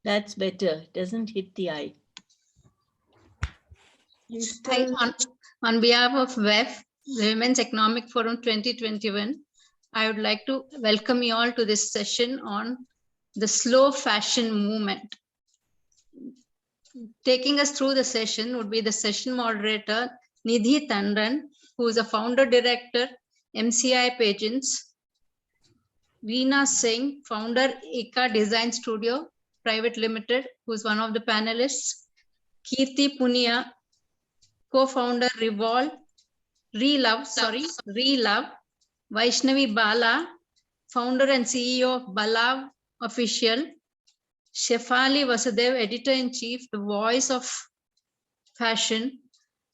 That's better. Doesn't hit the eye. Hi, on behalf of WEF, the Women's Economic Forum 2021, I would like to welcome you all to this session on the slow fashion movement. Taking us through the session would be the session moderator, Nidhi Tandon, who is a founder director, MCI Pageants, Veena Singh, founder, Ika Design Studio Private Limited, who is one of the panelists, Kirti Punia, co-founder Relove, Vaishnavi Bala, founder and CEO of Balav Official, Shefali Vasudev, editor-in-chief, The Voice of Fashion,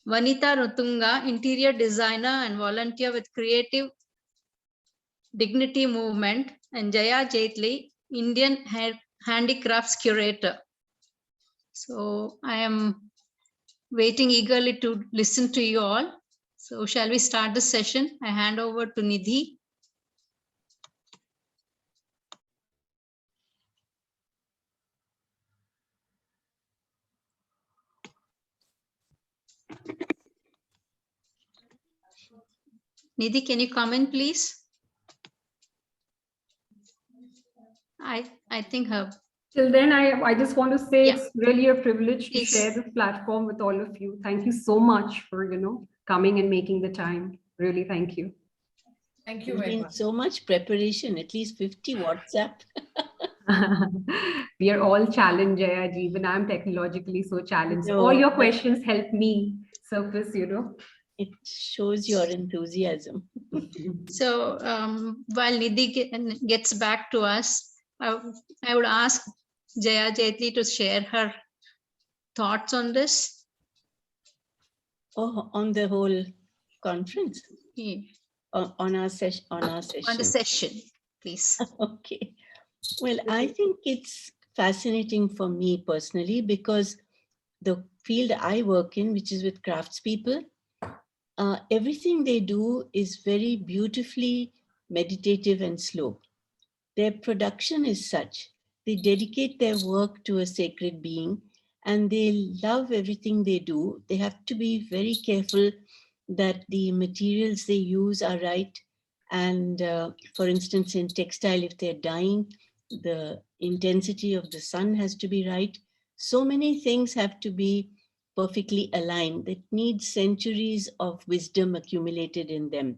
Vanita Rutunga, interior designer and volunteer with Creative Dignity Movement, and Jaya Jaitley, Indian Handicrafts curator. So I am waiting eagerly to listen to you all. So shall we start the session? I hand over to Nidhi. Nidhi, can you comment, please? I think her. Till then, I just want to say Yeah. it's really a privilege to Please. share this platform with all of you. Thank you so much for, coming and making the time. Really, thank you. Thank you There's very been much. so much preparation, at least 50 WhatsApp. We are all challenged, Jaya, even I'm technologically so challenged. No, All your but- questions help me surface, It shows your enthusiasm. So while Nidhi gets back to us, I would ask Jaya Jaitley to share her thoughts on this. Oh, on the whole conference? Yeah. On our session. On the session, please. Okay. Well, I think it's fascinating for me personally because the field I work in, which is with craftspeople, everything they do is very beautifully meditative and slow. Their production is such. They dedicate their work to a sacred being and they love everything they do. They have to be very careful that the materials they use are right. And for instance, in textile, if they're dyeing, the intensity of the sun has to be right. So many things have to be perfectly aligned that need centuries of wisdom accumulated in them.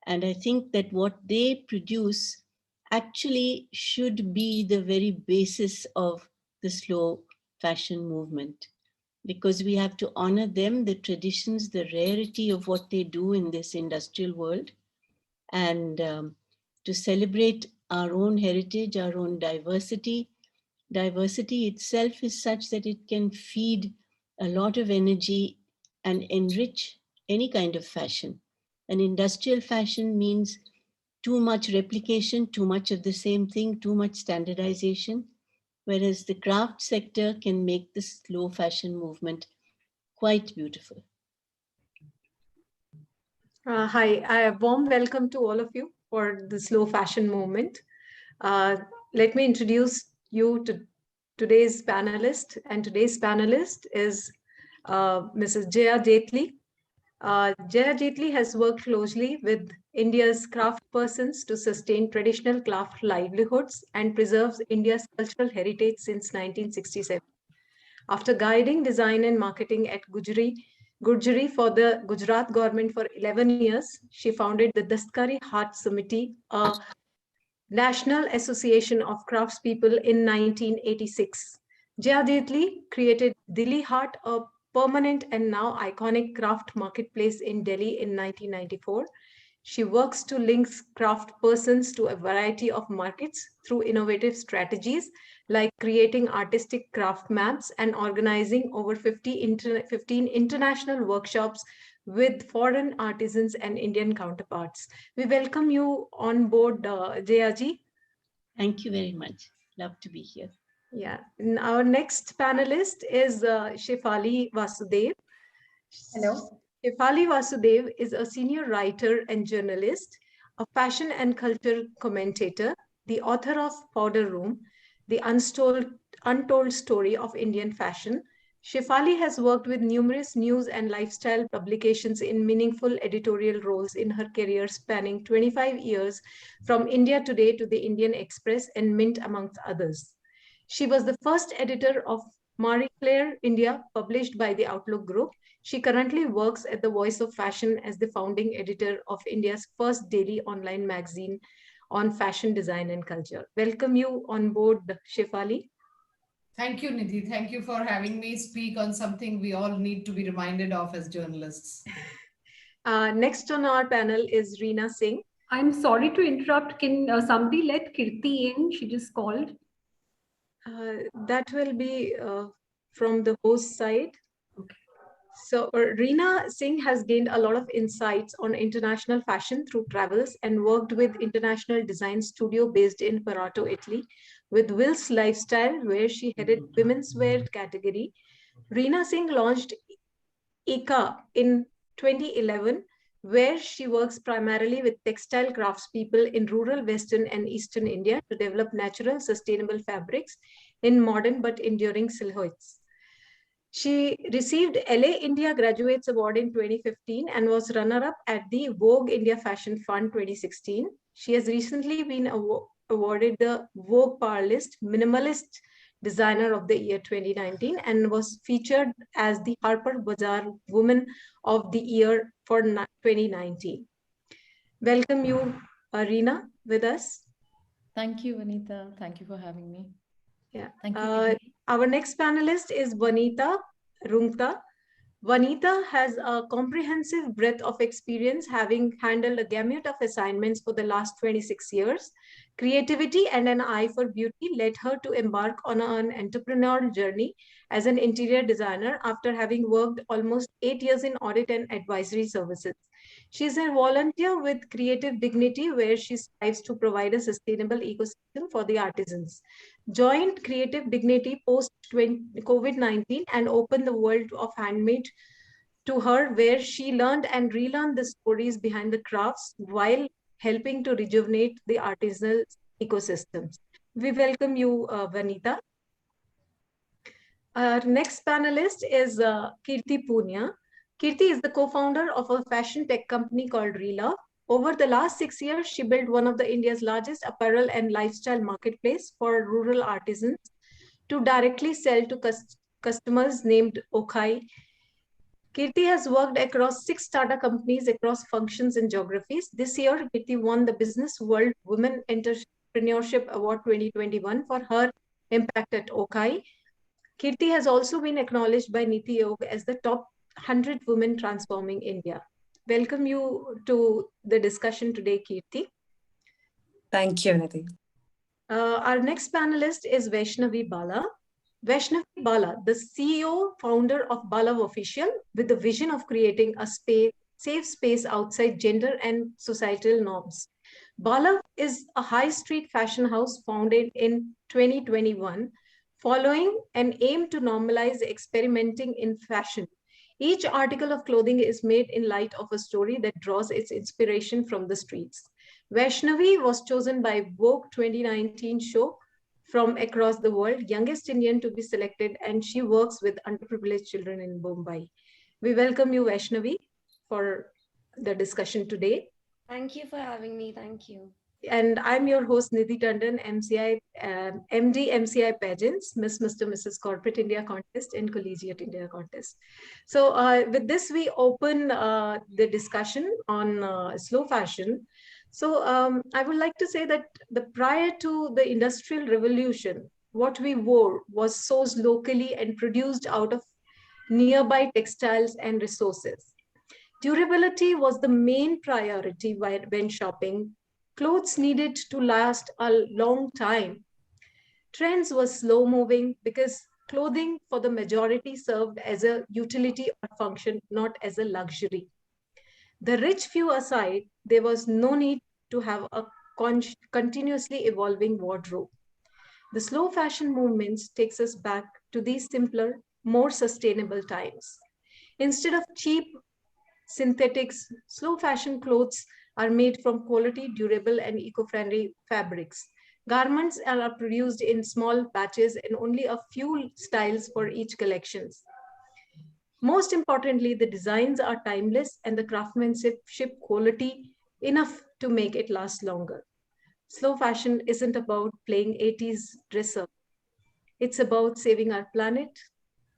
And I think that what they produce actually should be the very basis of the slow fashion movement, because we have to honor them, the traditions, the rarity of what they do in this industrial world, and to celebrate our own heritage, our own diversity. Diversity itself is such that it can feed a lot of energy and enrich any kind of fashion. An industrial fashion means too much replication, too much of the same thing, too much standardization, whereas the craft sector can make the slow fashion movement quite beautiful. Hi, a warm welcome to all of you for the slow fashion movement. Let me introduce you to today's panelist, and today's panelist is Mrs. Jaya Jaitley. Jaya Jaitley has worked closely with India's craft persons to sustain traditional craft livelihoods and preserves India's cultural heritage since 1967. After guiding design and marketing at Gurjari for the Gujarat government for 11 years, she founded the Dastkari Haat Samiti, a National Association of Craftspeople in 1986. Jaya Jaitley created Dilli Haat, a permanent and now iconic craft marketplace in Delhi in 1994. She works to link craft persons to a variety of markets through innovative strategies like creating artistic craft maps and organizing over 15 international workshops with foreign artisans and Indian counterparts. We welcome you on board, Jayaji. Thank you very much. Love to be here. Yeah. And our next panelist is Shefali Vasudev. Hello. Shefali Vasudev is a senior writer and journalist, a fashion and culture commentator, the author of Powder Room, the untold story of Indian fashion. Shefali has worked with numerous news and lifestyle publications in meaningful editorial roles in her career spanning 25 years, from India Today to the Indian Express and Mint, amongst others. She was the first editor of Marie Claire India, published by the Outlook Group. She currently works at the Voice of Fashion as the founding editor of India's first daily online magazine on fashion, design, and culture. Welcome you on board, Shefali. Thank you, Nidhi. Thank you for having me speak on something we all need to be reminded of as journalists. Next on our panel is Reena Singh. I'm sorry to interrupt. Can somebody let Kirti in? She just called. That will be from the host side. Okay. So Reena Singh has gained a lot of insights on international fashion through travels and worked with international design studio based in Parato, Italy, with Will's Lifestyle, where she headed women's wear category. Reena Singh launched ICA in 2011, where she works primarily with textile craftspeople in rural Western and Eastern India to develop natural, sustainable fabrics in modern but enduring silhouettes. She received LA India Graduates Award in 2015 and was runner-up at the Vogue India Fashion Fund 2016. She has recently been awarded the Vogue Parlist Minimalist Designer of the Year 2019 and was featured as the Harper Bazaar Woman of the Year for 2019. Welcome you, Reena, with us. Thank you, Vanita. Thank you for having me. Yeah. Thank you, Nidhi. Our next panelist is Vanita Rungta. Vanita has a comprehensive breadth of experience, having handled a gamut of assignments for the last 26 years. Creativity and an eye for beauty led her to embark on an entrepreneurial journey as an interior designer after having worked almost 8 years in audit and advisory services. She is a volunteer with Creative Dignity, where she strives to provide a sustainable ecosystem for the artisans. Joined Creative Dignity post COVID-19 and opened the world of handmade to her, where she learned and relearned the stories behind the crafts while helping to rejuvenate the artisanal ecosystems. We welcome you, Vanita. Our next panelist is Kirti Punia. Kirti is the co-founder of a fashion tech company called Relove. Over the last 6 years, she built one of the India's largest apparel and lifestyle marketplace for rural artisans to directly sell to customers named Okai. Kirti has worked across 6 startup companies across functions and geographies. This year, Kirti won the Business World Women Entrepreneurship Award 2021 for her impact at Okai. Kirti has also been acknowledged by Niti Aayog as the top 100 women transforming India. Welcome you to the discussion today, Kirti. Thank you, Nidhi. Our next panelist is Vaishnavi Bala. Vaishnavi Bala, the CEO, founder of Bala Official, with the vision of creating a safe space outside gender and societal norms. Bala is a high street fashion house founded in 2021, following an aim to normalize experimenting in fashion. Each article of clothing is made in light of a story that draws its inspiration from the streets. Vaishnavi was chosen by Vogue 2019 show from across the world, youngest Indian to be selected, and she works with underprivileged children in Mumbai. We welcome you, Vaishnavi, for the discussion today. Thank you for having me. Thank you. And I'm your host, Nidhi Tandon, MD, MCI Pageants, Miss, Mr., Mrs. Corporate India Contest and Collegiate India Contest. So with this, we open the discussion on slow fashion. So I would like to say that prior to the Industrial Revolution, what we wore was sourced locally and produced out of nearby textiles and resources. Durability was the main priority when shopping. Clothes needed to last a long time. Trends were slow moving because clothing for the majority served as a utility or function, not as a luxury. The rich few aside, there was no need to have a continuously evolving wardrobe. The slow fashion movements takes us back to these simpler, more sustainable times. Instead of cheap synthetics, slow fashion clothes are made from quality, durable, and eco-friendly fabrics. Garments are produced in small batches and only a few styles for each collections. Most importantly, the designs are timeless and the craftsmanship quality enough to make it last longer. Slow fashion isn't about playing 80s dress up. It's about saving our planet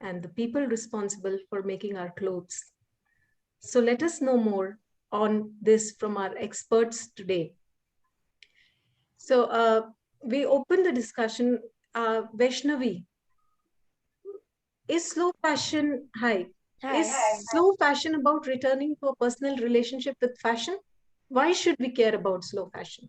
and the people responsible for making our clothes. So let us know more on this from our experts today. So we open the discussion. Vaishnavi, is slow fashion, hi, is Hi. slow fashion about returning to a personal relationship with fashion? Why should we care about slow fashion?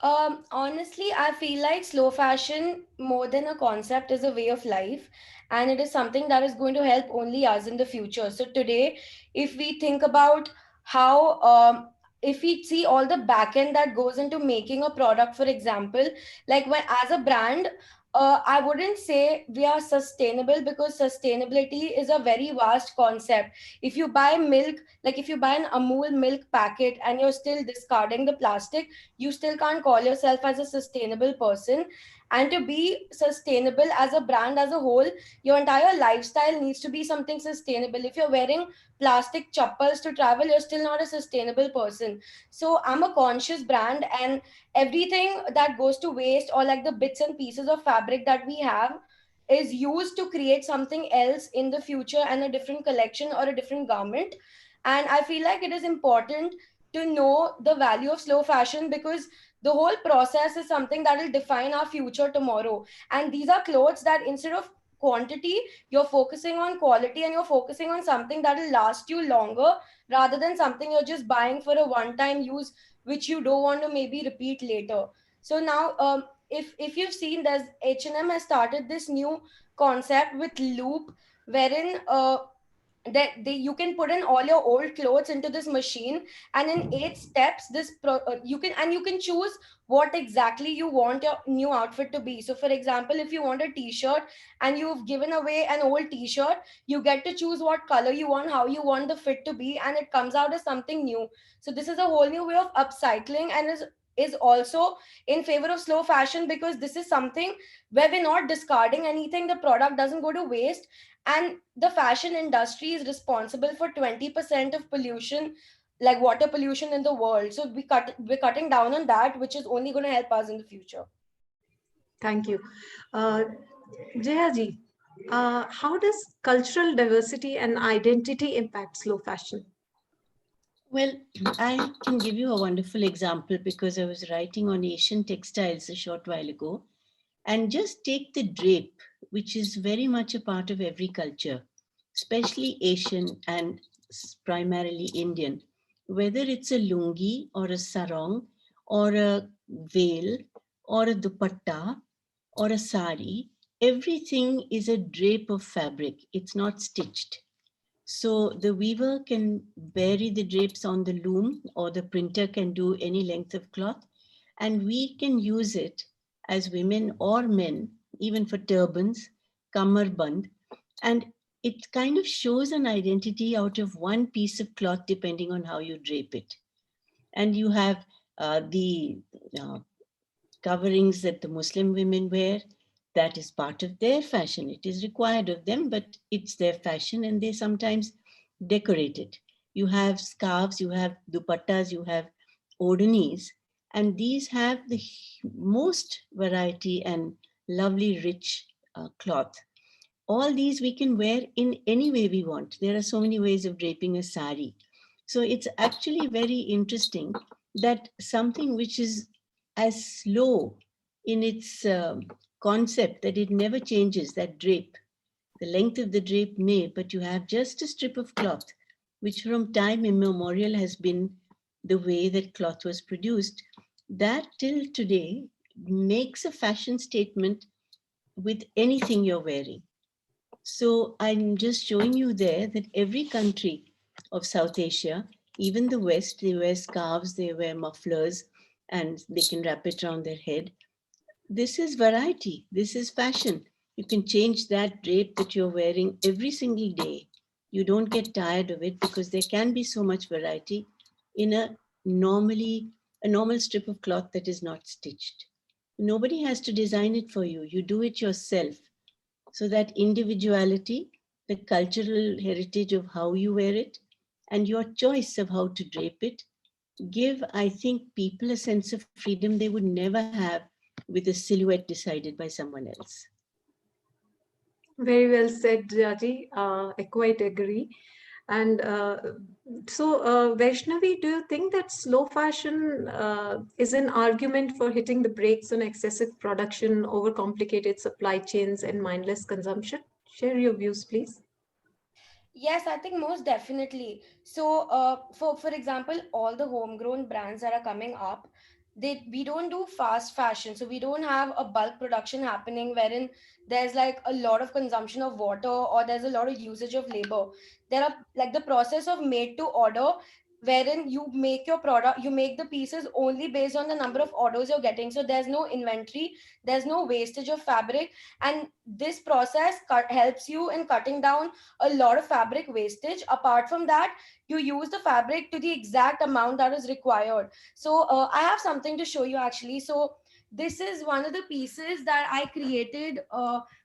Honestly, I feel like slow fashion, more than a concept, is a way of life, and it is something that is going to help only us in the future. So today, if we think about how, if we see all the back end that goes into making a product, for example, like when as a brand, I wouldn't say we are sustainable, because sustainability is a very vast concept. If you buy milk, like if you buy an Amul milk packet and you're still discarding the plastic, you still can't call yourself as a sustainable person. And to be sustainable as a brand as a whole, your entire lifestyle needs to be something sustainable. If you're wearing plastic chappals to travel, you're still not a sustainable person. So I'm a conscious brand, and everything that goes to waste, or like the bits and pieces of fabric that we have, is used to create something else in the future, and a different collection or a different garment. And I feel like it is important to know the value of slow fashion, because the whole process is something that will define our future tomorrow. And these are clothes that, instead of quantity, you're focusing on quality, and you're focusing on something that will last you longer, rather than something you're just buying for a one time use, which you don't want to maybe repeat later. So now, if you've seen, there's H&M has started this new concept with Loop, wherein that you can put in all your old clothes into this machine, and in 8 steps you can choose what exactly you want your new outfit to be. So for example, if you want a t-shirt and you've given away an old t-shirt, you get to choose what color you want, how you want the fit to be, and it comes out as something new. So this is a whole new way of upcycling, and is also in favor of slow fashion, because this is something where we're not discarding anything, the product doesn't go to waste. And the fashion industry is responsible for 20% of pollution, like water pollution in the world. So we're cutting down on that, which is only going to help us in the future. Thank you. Uh, Jayaji, how does cultural diversity and identity impact slow fashion? Well, I can give you a wonderful example, because I was writing on Asian textiles a short while ago. And just take the drape, which is very much a part of every culture, especially Asian and primarily Indian. Whether it's a lungi or a sarong or a veil or a dupatta or a sari, everything is a drape of fabric. It's not stitched. So the weaver can vary the drapes on the loom, or the printer can do any length of cloth, and we can use it as women or men, even for turbans, kamarband, and it kind of shows an identity out of one piece of cloth depending on how you drape it. And you have the coverings that the Muslim women wear. That is part of their fashion. It is required of them, but it's their fashion, and they sometimes decorate it. You have scarves, you have dupattas, you have odanis, and these have the most variety and lovely, rich cloth. All these we can wear in any way we want. There are so many ways of draping a sari. So it's actually very interesting that something which is as slow in its concept that it never changes, that drape, the length of the drape may, but you have just a strip of cloth, which from time immemorial has been the way that cloth was produced, that till today makes a fashion statement with anything you're wearing. So I'm just showing you there that every country of South Asia, even the West, they wear scarves, they wear mufflers, and they can wrap it around their head. This is variety. This is fashion. You can change that drape that you're wearing every single day. You don't get tired of it, because there can be so much variety in a normal strip of cloth that is not stitched. Nobody has to design it for you. You do it yourself. So that individuality, the cultural heritage of how you wear it, and your choice of how to drape it, give, I think, people a sense of freedom they would never have with a silhouette decided by someone else. Very well said, Jaji. I quite agree. And Vaishnavi, do you think that slow fashion is an argument for hitting the brakes on excessive production, overcomplicated supply chains, and mindless consumption? Share your views, please. Yes, I think most definitely. So, for example, all the homegrown brands that are coming up, we don't do fast fashion. So we don't have a bulk production happening wherein there's like a lot of consumption of water or there's a lot of usage of labor. There are like the process of made to order, wherein you make your product, you make the pieces only based on the number of orders you're getting. So there's no inventory, there's no wastage of fabric, and this process helps you in cutting down a lot of fabric wastage. Apart from that, you use the fabric to the exact amount that is required. So I have something to show you actually. So this is one of the pieces that I created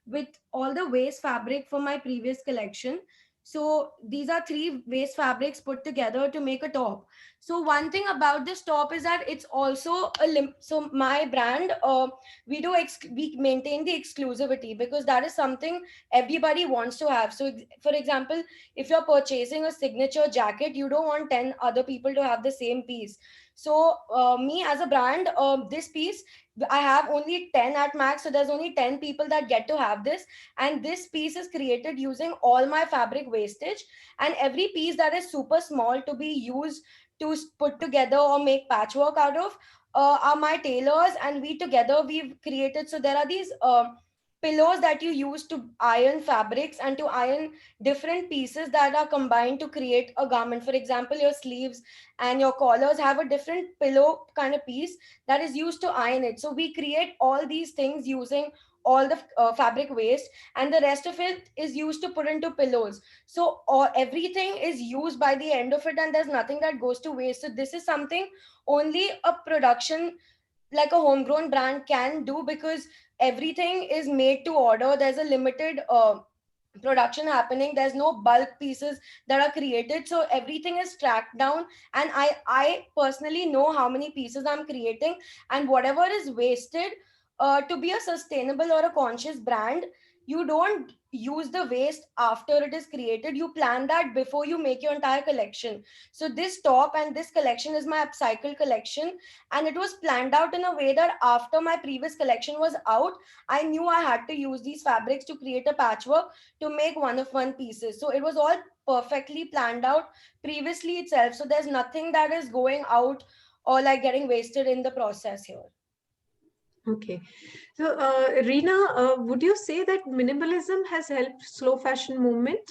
with all the waste fabric from my previous collection. So these are three waste fabrics put together to make a top. So one thing about this top is that it's also so my brand, we maintain the exclusivity because that is something everybody wants to have. So for example, if you're purchasing a signature jacket, you don't want 10 other people to have the same piece. So me as a brand, this piece, I have only 10 at max, so there's only 10 people that get to have this. And this piece is created using all my fabric wastage, and every piece that is super small to be used to put together or make patchwork out of are my tailors, and we together we've created. So there are these pillows that you use to iron fabrics and to iron different pieces that are combined to create a garment. For example, your sleeves and your collars have a different pillow kind of piece that is used to iron it. So we create all these things using all the fabric waste, and the rest of it is used to put into pillows. So everything is used by the end of it, and there's nothing that goes to waste. So this is something only a production like a homegrown brand can do, because everything is made to order. There's a limited production happening, there's no bulk pieces that are created, so everything is tracked down. And I personally know how many pieces I'm creating, and whatever is wasted, to be a sustainable or a conscious brand, you don't use the waste after it is created. You plan that before you make your entire collection. So this top and this collection is my upcycle collection, and it was planned out in a way that after my previous collection was out, I knew I had to use these fabrics to create a patchwork to make one of one pieces. So it was all perfectly planned out previously itself. So there's nothing that is going out or like getting wasted in the process here. Okay. So, Reena, would you say that minimalism has helped slow fashion movement?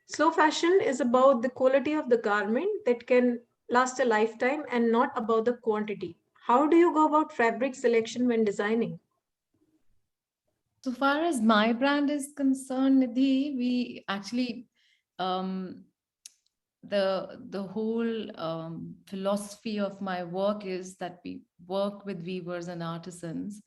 Slow fashion is about the quality of the garment that can last a lifetime and not about the quantity. How do you go about fabric selection when designing? So far as my brand is concerned, Nidhi, we actually the whole philosophy of my work is that we work with weavers and artisans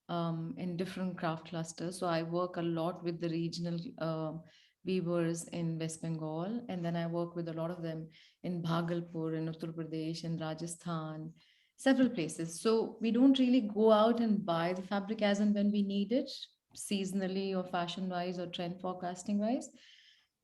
in different craft clusters. So I work a lot with the regional weavers in West Bengal, and then I work with a lot of them in Bhagalpur, in Uttar Pradesh, in Rajasthan, several places. So we don't really go out and buy the fabric as and when we need it, seasonally or fashion wise or trend forecasting wise.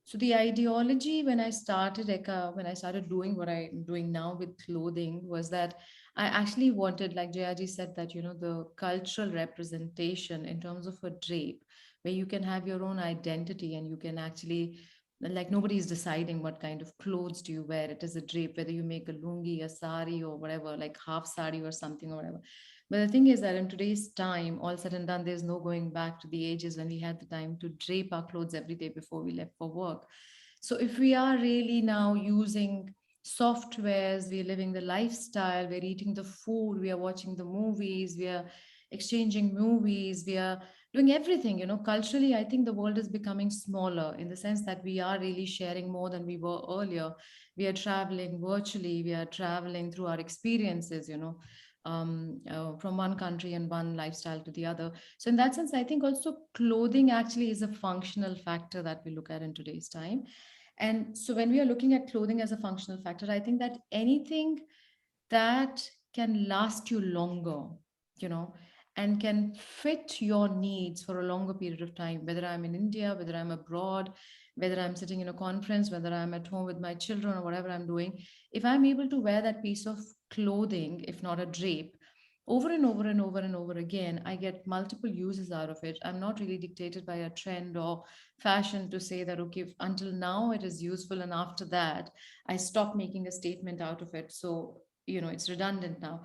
So the ideology when I started Eka, when I started doing what I'm doing now with clothing, was that I actually wanted, like Jayaji said, that the cultural representation in terms of a drape, where you can have your own identity and you can actually, like, nobody is deciding what kind of clothes do you wear. It is a drape, whether you make a lungi, a sari, or whatever, like half sari or something or whatever. But the thing is that in today's time, all said and done, there's no going back to the ages when we had the time to drape our clothes every day before we left for work. So if we are really now using softwares, we're living the lifestyle, we're eating the food, we are watching the movies, we are exchanging movies, we are doing everything, culturally, I think the world is becoming smaller in the sense that we are really sharing more than we were earlier. We are traveling virtually, we are traveling through our experiences, from one country and one lifestyle to the other. So in that sense, I think also clothing actually is a functional factor that we look at in today's time. And so when we are looking at clothing as a functional factor, I think that anything that can last you longer, you know, and can fit your needs for a longer period of time, whether I'm in India, whether I'm abroad, whether I'm sitting in a conference, whether I'm at home with my children or whatever I'm doing, if I'm able to wear that piece of clothing, if not a drape, over and over and over and over again, I get multiple uses out of it. I'm not really dictated by a trend or fashion to say that, okay, until now it is useful, and after that, I stop making a statement out of it. So, you know, it's redundant now.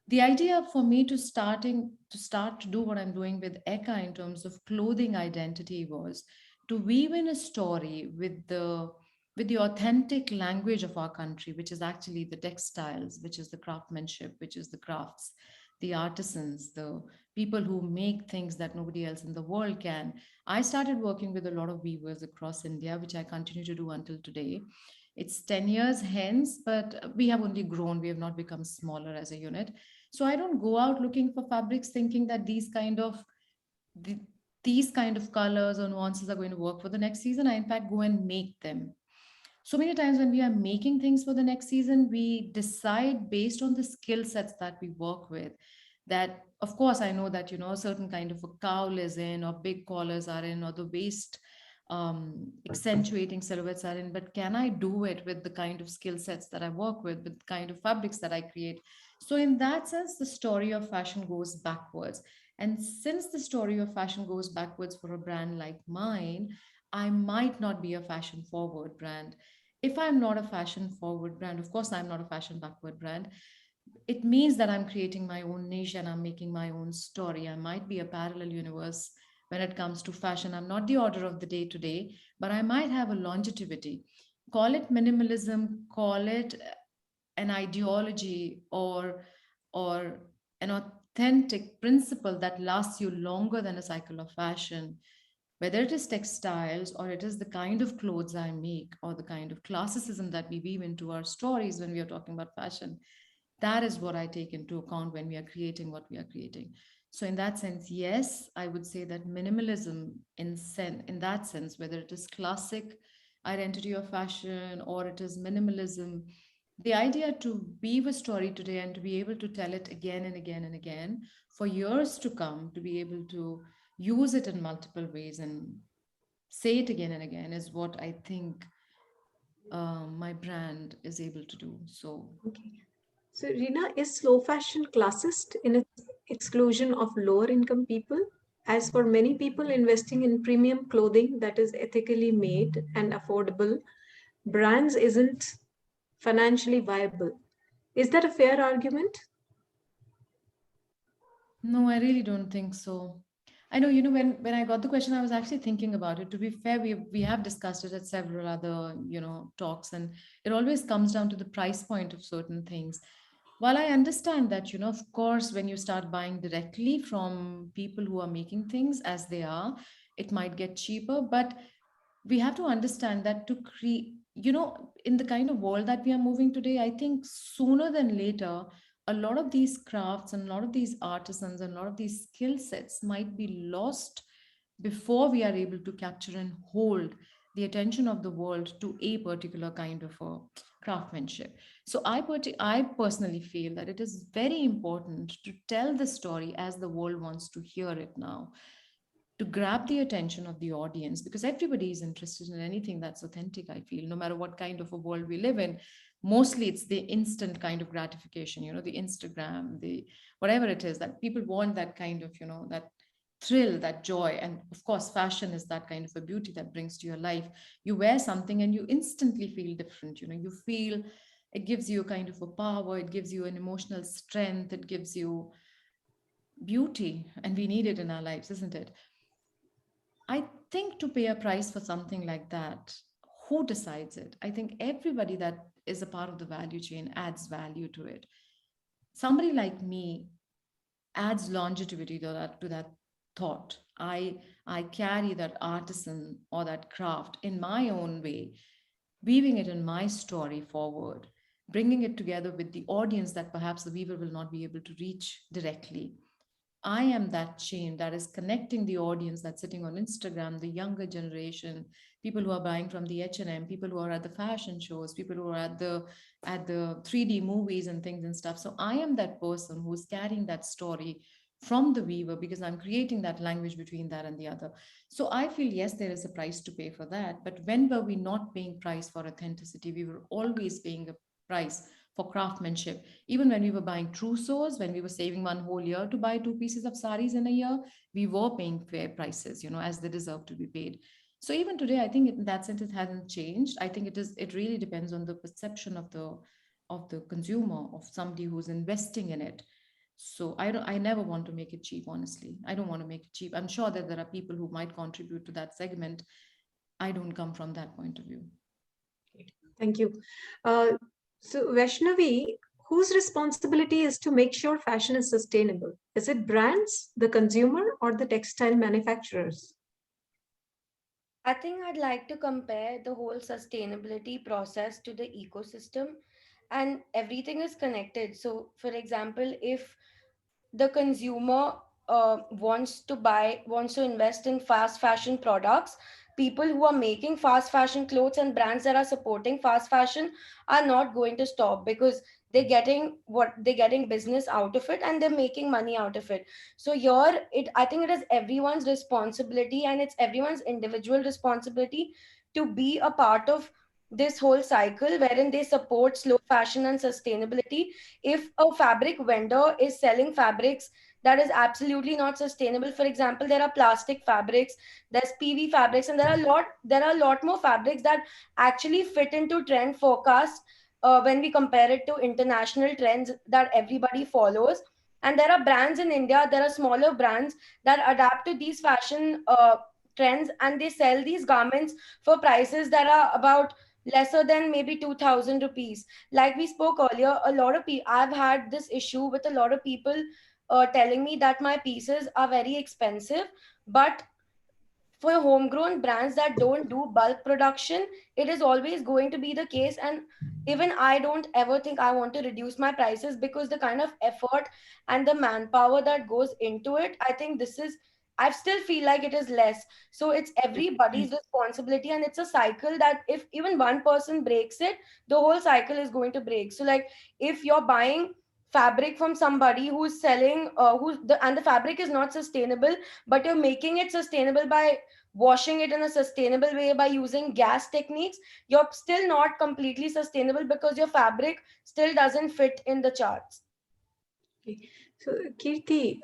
The idea for me to start to do what I'm doing with Eka in terms of clothing identity was to weave in a story with the authentic language of our country, which is actually the textiles, which is the craftsmanship, which is the crafts, the artisans, the people who make things that nobody else in the world can. I started working with a lot of weavers across India, which I continue to do until today. It's 10 years hence, but we have only grown. We have not become smaller as a unit. So I don't go out looking for fabrics thinking that the, these kind of colors or nuances are going to work for the next season. I, in fact, go and make them. So many times when we are making things for the next season, we decide based on the skill sets that we work with. That, of course, I know that, you know, a certain kind of a cowl is in, or big collars are in, or the waist accentuating silhouettes are in, but can I do it with the kind of skill sets that I work with the kind of fabrics that I create? So in that sense, the story of fashion goes backwards. And since the story of fashion goes backwards for a brand like mine, I might not be a fashion forward brand. If I'm not a fashion forward brand, of course, I'm not a fashion backward brand. It means that I'm creating my own niche and I'm making my own story. I might be a parallel universe when it comes to fashion. I'm not the order of the day today, but I might have a longevity. Call it minimalism, call it an ideology, or an authentic principle that lasts you longer than a cycle of fashion. Whether it is textiles or it is the kind of clothes I make or the kind of classicism that we weave into our stories when we are talking about fashion, that is what I take into account when we are creating what we are creating. So in that sense, yes, I would say that minimalism in that sense, whether it is classic identity of fashion or it is minimalism, the idea to weave a story today and to be able to tell it again and again and again for years to come, to be able to use it in multiple ways and say it again and again is what I think my brand is able to do. So, Okay. So, Reena, is slow fashion classist in its exclusion of lower income people? As for many people, investing in premium clothing that is ethically made and affordable brands isn't financially viable. Is that a fair argument? no, I really don't think so. I know, you know, when I got the question, I was actually thinking about it. To be fair, we have discussed it at several other, you know, talks, and it always comes down to the price point of certain things. While I understand that, you know, of course, when you start buying directly from people who are making things as they are, it might get cheaper, but we have to understand that to create, you know, in the kind of world that we are moving today, I think sooner than later, a lot of these crafts and a lot of these artisans and a lot of these skill sets might be lost before we are able to capture and hold the attention of the world to a particular kind of a craftsmanship. So I personally feel that it is very important to tell the story as the world wants to hear it now, to grab the attention of the audience, because everybody is interested in anything that's authentic. I feel no matter what kind of a world we live in, mostly it's the instant kind of gratification, you know, the Instagram, the whatever it is, that people want that kind of, you know, that thrill, that joy. And of course fashion is that kind of a beauty that brings to your life. You wear something and you instantly feel different, you know, you feel, it gives you a kind of a power, it gives you an emotional strength, it gives you beauty, and we need it in our lives, isn't it? I think to pay a price for something like that, who decides it? I think everybody that is a part of the value chain adds value to it. Somebody like me adds longevity to that thought. I carry that artisan or that craft in my own way, weaving it in my story forward. bringing it together with the audience that perhaps the weaver will not be able to reach directly. I am that chain that is connecting the audience that's sitting on Instagram, the younger generation, people who are buying from the H&M, people who are at the fashion shows, people who are at the 3D movies and things and stuff. So I am that person who's carrying that story from the weaver, because I'm creating that language between that and the other. So I feel, yes, there is a price to pay for that. But when were we not paying price for authenticity? We were always paying a price for craftsmanship. Even when we were buying trousseaux, when we were saving one whole year to buy 2 pieces of saris in a year, we were paying fair prices, as they deserve to be paid. So even today, I think in that sense, it hasn't changed. I think it really depends on the perception of the consumer, of somebody who's investing in it. So I never want to make it cheap, honestly. I don't want to make it cheap. I'm sure that there are people who might contribute to that segment. I don't come from that point of view. Thank you. So Vaishnavi, whose responsibility is to make sure fashion is sustainable? Is it brands, the consumer, or the textile manufacturers? I think I'd like to compare the whole sustainability process to the ecosystem, and everything is connected. So, for example, if the consumer wants to invest in fast fashion products, people who are making fast fashion clothes and brands that are supporting fast fashion are not going to stop, because they're getting business out of it and they're making money out of it. So here I think it is everyone's responsibility, and it's everyone's individual responsibility to be a part of this whole cycle wherein they support slow fashion and sustainability. If a fabric vendor is selling fabrics that is absolutely not sustainable, for example, there are plastic fabrics, there's PV fabrics, and there are a lot more fabrics that actually fit into trend forecast when we compare it to international trends that everybody follows. And there are brands in India, there are smaller brands that adapt to these fashion trends, and they sell these garments for prices that are about lesser than maybe 2,000 rupees. Like we spoke earlier, a lot of people, I've had this issue with a lot of people telling me that my pieces are very expensive. But for homegrown brands that don't do bulk production, it is always going to be the case. And even I don't ever think I want to reduce my prices, because the kind of effort and the manpower that goes into it, I still feel like it is less. So it's everybody's responsibility, and it's a cycle that if even one person breaks it, the whole cycle is going to break. So like, if you're buying fabric from somebody who's selling and the fabric is not sustainable, but you're making it sustainable by washing it in a sustainable way by using gas techniques, you're still not completely sustainable, because your fabric still doesn't fit in the charts. Okay. So Kirti,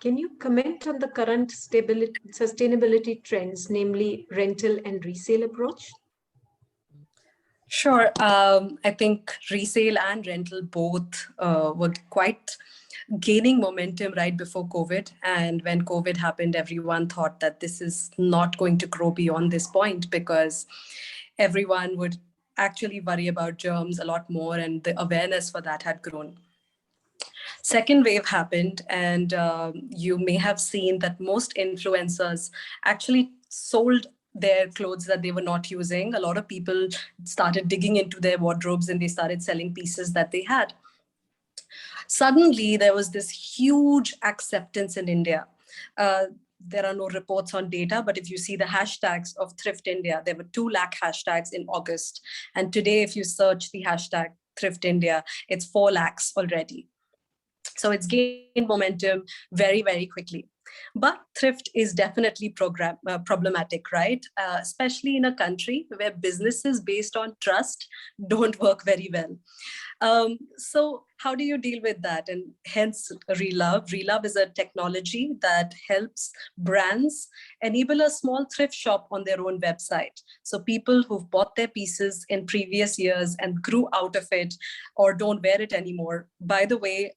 can you comment on the current sustainability trends, namely rental and resale approach? Sure. I think resale and rental both were quite gaining momentum right before COVID. And when COVID happened, everyone thought that this is not going to grow beyond this point, because everyone would actually worry about germs a lot more, and the awareness for that had grown. Second wave happened, and you may have seen that most influencers actually sold their clothes that they were not using. A lot of people started digging into their wardrobes and they started selling pieces that they had. Suddenly, there was this huge acceptance in India. There are no reports on data, but if you see the hashtags of Thrift India, there were 2 lakh hashtags in August. And today, if you search the hashtag Thrift India, it's 4 lakhs already. So it's gained momentum very, very quickly. But thrift is definitely problematic, right? Especially in a country where businesses based on trust don't work very well. So how do you deal with that? And hence Relove. Relove is a technology that helps brands enable a small thrift shop on their own website. So people who've bought their pieces in previous years and grew out of it or don't wear it anymore. By the way,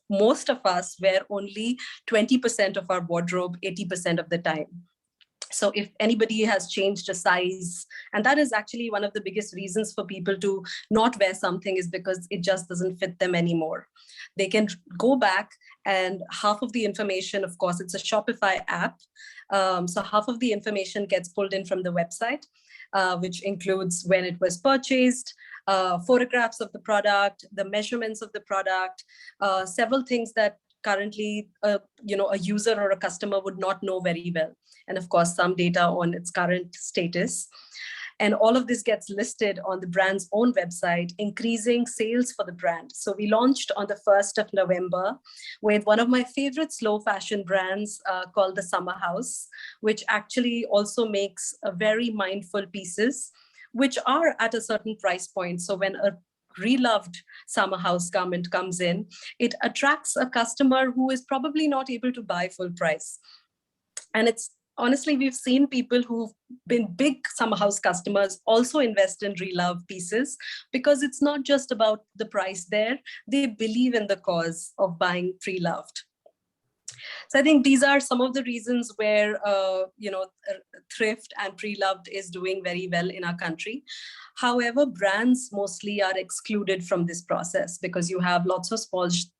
most of us wear only 20% of our wardrobe 80% of the time. So if anybody has changed a size, and that is actually one of the biggest reasons for people to not wear something, is because it just doesn't fit them anymore. They can go back, and half of the information, of course, it's a Shopify app. So half of the information gets pulled in from the website, which includes when it was purchased, photographs of the product, the measurements of the product, several things that currently a user or a customer would not know very well. And of course, some data on its current status. And all of this gets listed on the brand's own website, increasing sales for the brand. So we launched on the 1st of November with one of my favorite slow fashion brands called the Summer House, which actually also makes very mindful pieces, which are at a certain price point. So when a reloved Summer House garment comes in, it attracts a customer who is probably not able to buy full price. And it's honestly, we've seen people who've been big Summer House customers also invest in relove pieces, because it's not just about the price there. They believe in the cause of buying pre-loved. So I think these are some of the reasons where, thrift and pre-loved is doing very well in our country. However, brands mostly are excluded from this process because you have lots of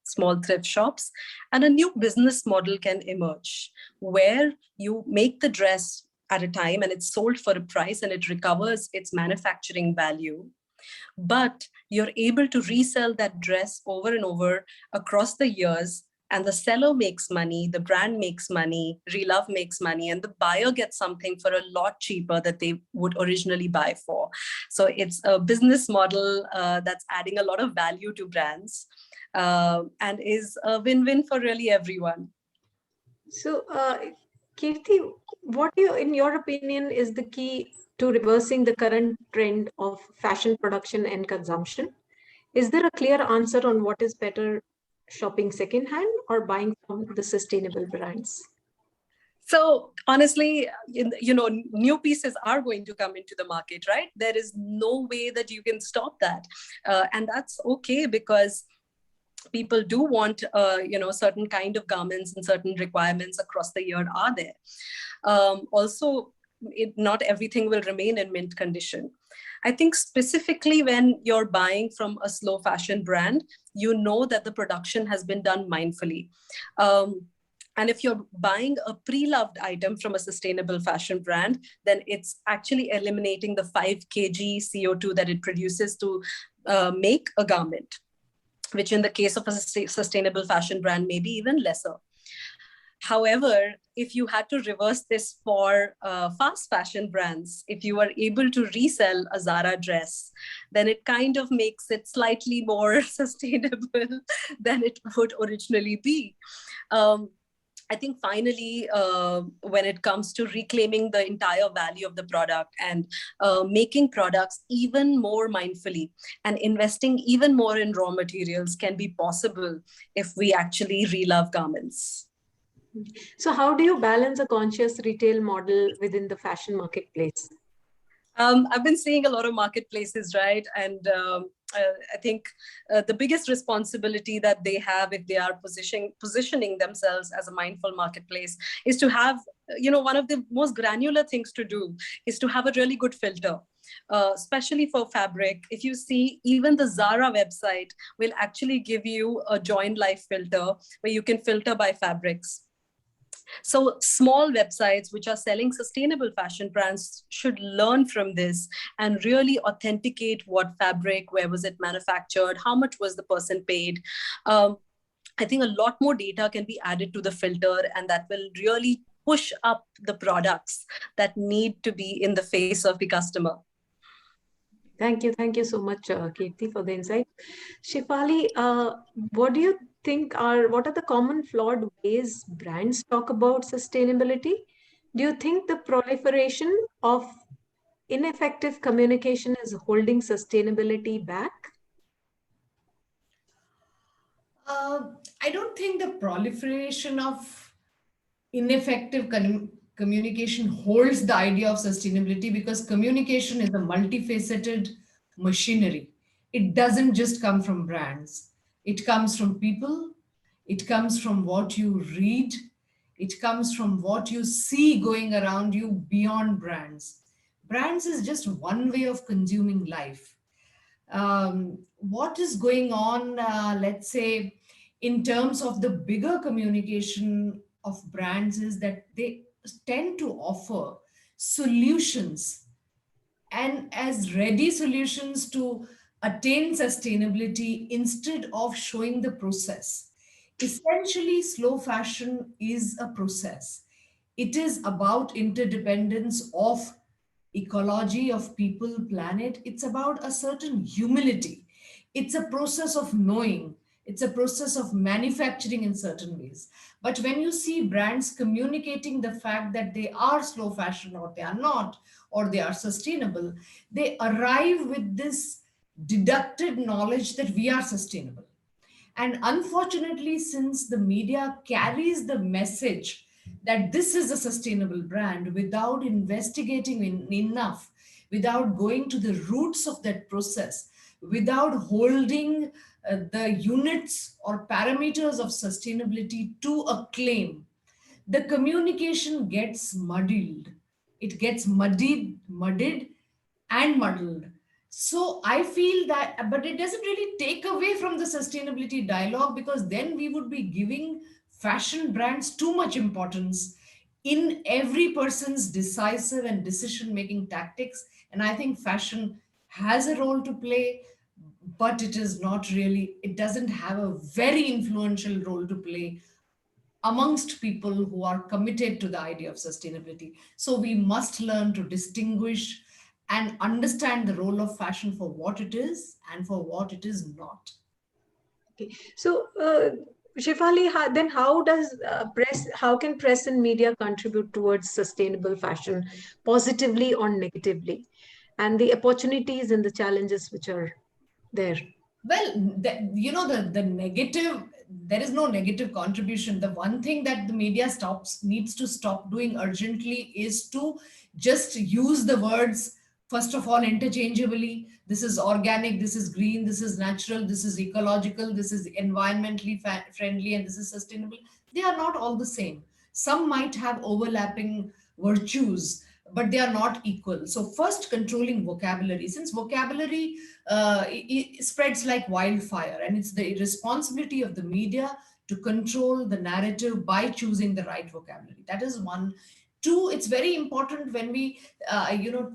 small thrift shops, and a new business model can emerge where you make the dress at a time and it's sold for a price and it recovers its manufacturing value. But you're able to resell that dress over and over across the years, and the seller makes money, the brand makes money, Relove makes money, and the buyer gets something for a lot cheaper that they would originally buy for. So it's a business model that's adding a lot of value to brands and is a win-win for really everyone. So, Kirti, what in your opinion, is the key to reversing the current trend of fashion production and consumption? Is there a clear answer on what is better, shopping secondhand or buying from the sustainable brands? So honestly, new pieces are going to come into the market, right? There is no way that you can stop that. And that's okay, because people do want, certain kind of garments, and certain requirements across the year are there. Also, not everything will remain in mint condition. I think specifically when you're buying from a slow fashion brand, you know that the production has been done mindfully. And if you're buying a pre-loved item from a sustainable fashion brand, then it's actually eliminating the 5 kg CO2 that it produces to make a garment, which in the case of a sustainable fashion brand may be even lesser. However, if you had to reverse this for fast fashion brands, if you are able to resell a Zara dress, then it kind of makes it slightly more sustainable than it would originally be. I think finally, when it comes to reclaiming the entire value of the product and making products even more mindfully and investing even more in raw materials can be possible if we actually relove garments. So how do you balance a conscious retail model within the fashion marketplace? I've been seeing a lot of marketplaces, right? And I think the biggest responsibility that they have if they are positioning themselves as a mindful marketplace is to have, one of the most granular things to do is to have a really good filter, especially for fabric. If you see, even the Zara website will actually give you a Join Life filter where you can filter by fabrics. So small websites which are selling sustainable fashion brands should learn from this and really authenticate what fabric, where was it manufactured, how much was the person paid. I think a lot more data can be added to the filter, and that will really push up the products that need to be in the face of the customer. Thank you. Thank you so much, Kirti, for the insight. Shefali, what do you think what are the common flawed ways brands talk about sustainability? Do you think the proliferation of ineffective communication is holding sustainability back? I don't think the proliferation of ineffective communication holds the idea of sustainability, because communication is a multifaceted machinery. It doesn't just come from brands. It comes from people. It comes from what you read. It comes from what you see going around you beyond brands. Brands is just one way of consuming life. What is going on, let's say, in terms of the bigger communication of brands is that they tend to offer solutions, and as ready solutions to attain sustainability instead of showing the process. Essentially, slow fashion is a process. It is about interdependence of ecology, of people, planet. It's about a certain humility. It's a process of knowing. It's a process of manufacturing in certain ways. But when you see brands communicating the fact that they are slow fashion or they are not, or they are sustainable, they arrive with this deducted knowledge that we are sustainable. And unfortunately, since the media carries the message that this is a sustainable brand without investigating enough, without going to the roots of that process, without holding the units or parameters of sustainability to a claim, the communication gets muddied. It gets muddied and muddled. So I feel that, but it doesn't really take away from the sustainability dialogue, because then we would be giving fashion brands too much importance in every person's decisive and decision making tactics. And I think fashion has a role to play, but it is not really, it doesn't have a very influential role to play amongst people who are committed to the idea of sustainability. So we must learn to distinguish and understand the role of fashion for what it is and for what it is not. Okay. So, Shefali, then how does how can press and media contribute towards sustainable fashion positively or negatively, and the opportunities and the challenges which are there? Well, the negative, there is no negative contribution. The one thing that the media needs to stop doing urgently is to just use the words, first of all, interchangeably. This is organic, this is green, this is natural, this is ecological, this is environmentally friendly, and this is sustainable. They are not all the same. Some might have overlapping virtues, but they are not equal. So first, controlling vocabulary. Since vocabulary it spreads like wildfire, and it's the responsibility of the media to control the narrative by choosing the right vocabulary. That is one. Two, it's very important when we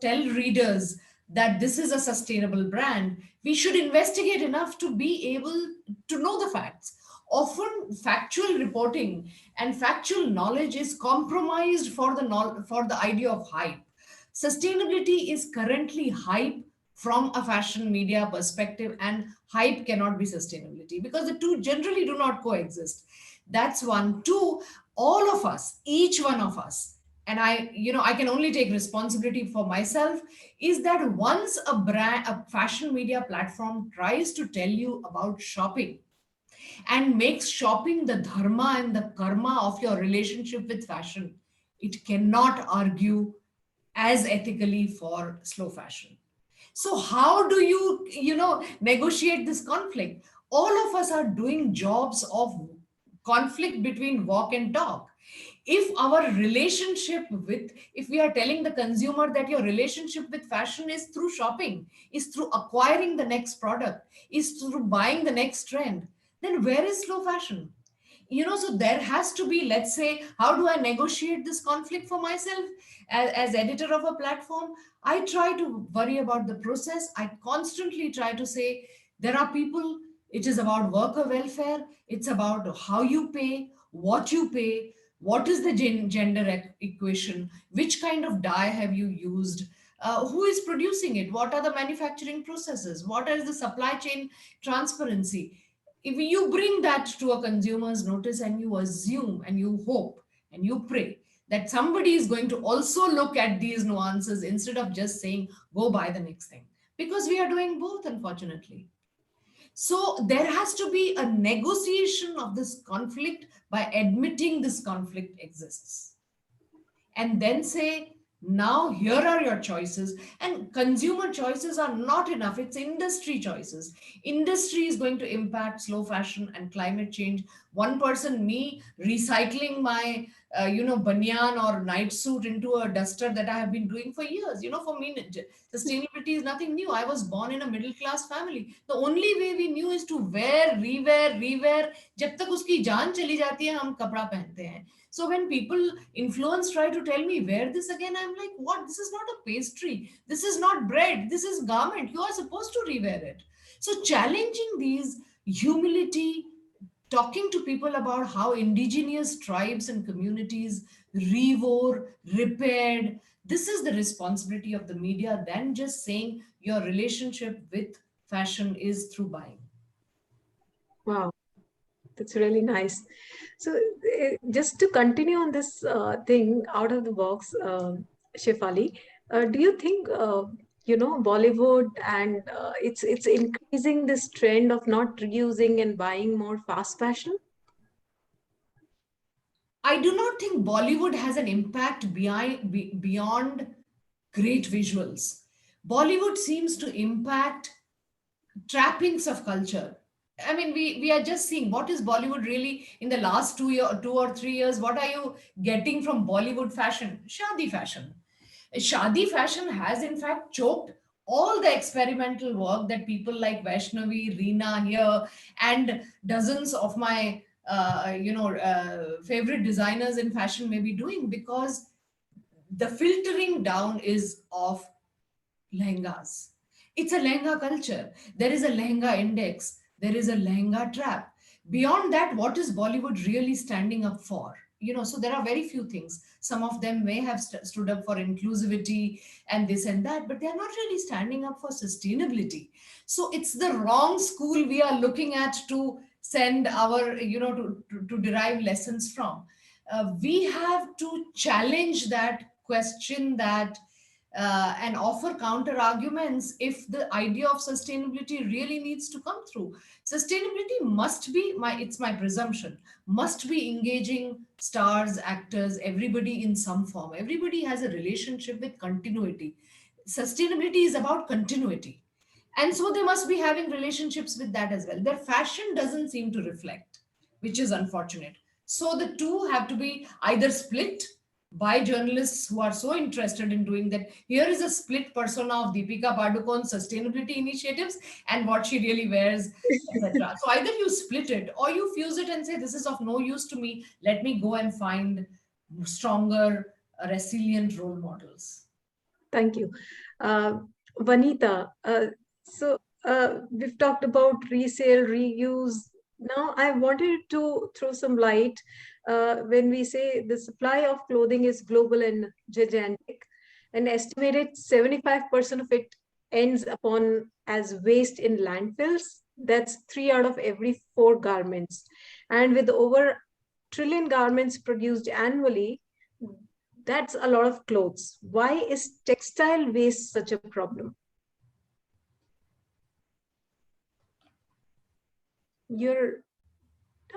tell readers that this is a sustainable brand, we should investigate enough to be able to know the facts. Often factual reporting and factual knowledge is compromised for the idea of hype. Sustainability is currently hype from a fashion media perspective, and hype cannot be sustainability because the two generally do not coexist. That's one. Two, all of us, each one of us, and I can only take responsibility for myself, is that once a fashion media platform tries to tell you about shopping and makes shopping the dharma and the karma of your relationship with fashion, it cannot argue as ethically for slow fashion. So how do you negotiate this conflict? All of us are doing jobs of conflict between walk and talk. If we are telling the consumer that your relationship with fashion is through shopping, is through acquiring the next product, is through buying the next trend, then where is slow fashion? So there has to be, let's say, how do I negotiate this conflict for myself as editor of a platform? I try to worry about the process. I constantly try to say there are people, it is about worker welfare, it's about how you pay, what is the gender equation, which kind of dye have you used, who is producing it, what are the manufacturing processes, what is the supply chain transparency. If you bring that to a consumer's notice and you assume and you hope and you pray that somebody is going to also look at these nuances instead of just saying, go buy the next thing, because we are doing both, unfortunately. So there has to be a negotiation of this conflict by admitting this conflict exists. And then say, now here are your choices. And consumer choices are not enough. It's industry choices. Industry is going to impact slow fashion and climate change. One person, me, recycling my banyan or night suit into a duster that I have been doing for years. For me, sustainability is nothing new. I was born in a middle class family. The only way we knew is to wear, rewear. जब तक उसकी जान चली जाती है, हम कपड़ा पहनते हैं. So when people influence try to tell me wear this again, I'm like, what? This is not a pastry. This is not bread. This is garment. You are supposed to rewear it. So challenging these, humility, talking to people about how indigenous tribes and communities rewore, repaired. This is the responsibility of the media than just saying your relationship with fashion is through buying. Wow, that's really nice. So just to continue on this thing out of the box, Shefali, do you think Bollywood and it's increasing this trend of not reusing and buying more fast fashion? I do not think Bollywood has an impact beyond great visuals. Bollywood seems to impact trappings of culture. I mean, we are just seeing what is Bollywood really in the last 2 or 3 years. What are you getting from Bollywood fashion? Shadi fashion. Shadi fashion has in fact choked all the experimental work that people like Vaishnavi, Reena here, and dozens of my favorite designers in fashion may be doing, because the filtering down is of lehengas. It's a lehenga culture. There is a lehenga index. There is a lehenga trap. Beyond that, what is Bollywood really standing up for? So there are very few things. Some of them may have stood up for inclusivity and this and that, but they are not really standing up for sustainability. So it's the wrong school we are looking at to send our, to derive lessons from. We have to challenge that, question that, and offer counter arguments if the idea of sustainability really needs to come through. Sustainability must be, it's my presumption, must be engaging stars, actors, everybody in some form. Everybody has a relationship with continuity. Sustainability is about continuity. And so they must be having relationships with that as well. Their fashion doesn't seem to reflect, which is unfortunate. So the two have to be either split by journalists who are so interested in doing that. Here is a split persona of Deepika Padukone's sustainability initiatives and what she really wears, etc. So either you split it or you fuse it and say, this is of no use to me. Let me go and find stronger, resilient role models. Thank you. Vanita, we've talked about resale, reuse. Now I wanted to throw some light when we say the supply of clothing is global and gigantic, an estimated 75% of it ends upon as waste in landfills. That's 3 out of every 4 garments. And with over 1 trillion garments produced annually, that's a lot of clothes. Why is textile waste such a problem? You're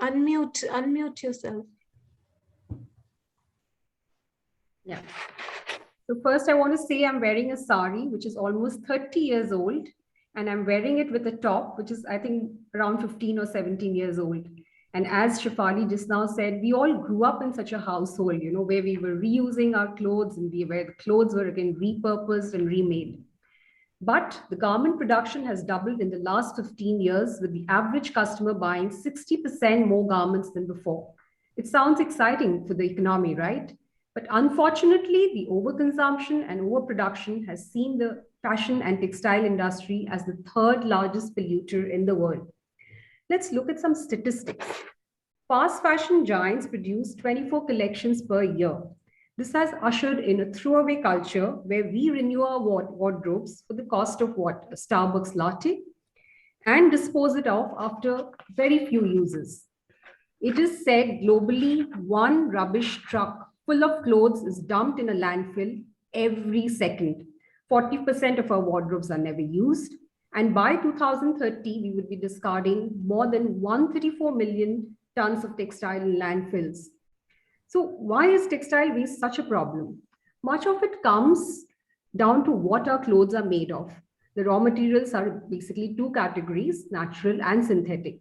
unmute yourself. Yeah. So first I want to say I'm wearing a sari, which is almost 30 years old. And I'm wearing it with a top, which is I think around 15 or 17 years old. And as Shefali just now said, we all grew up in such a household, where we were reusing our clothes and where the clothes were again repurposed and remade. But the garment production has doubled in the last 15 years, with the average customer buying 60% more garments than before. It sounds exciting for the economy, right? But unfortunately, the overconsumption and overproduction has seen the fashion and textile industry as the 3rd largest polluter in the world. Let's look at some statistics. Fast fashion giants produce 24 collections per year. This has ushered in a throwaway culture where we renew our wardrobes for the cost of what? A Starbucks latte, and dispose it off after very few uses. It is said globally, 1 rubbish truck full of clothes is dumped in a landfill every second. 40% of our wardrobes are never used. And by 2030, we would be discarding more than 134 million tons of textile in landfills. So why is textile waste such a problem? Much of it comes down to what our clothes are made of. The raw materials are basically 2 categories, natural and synthetic.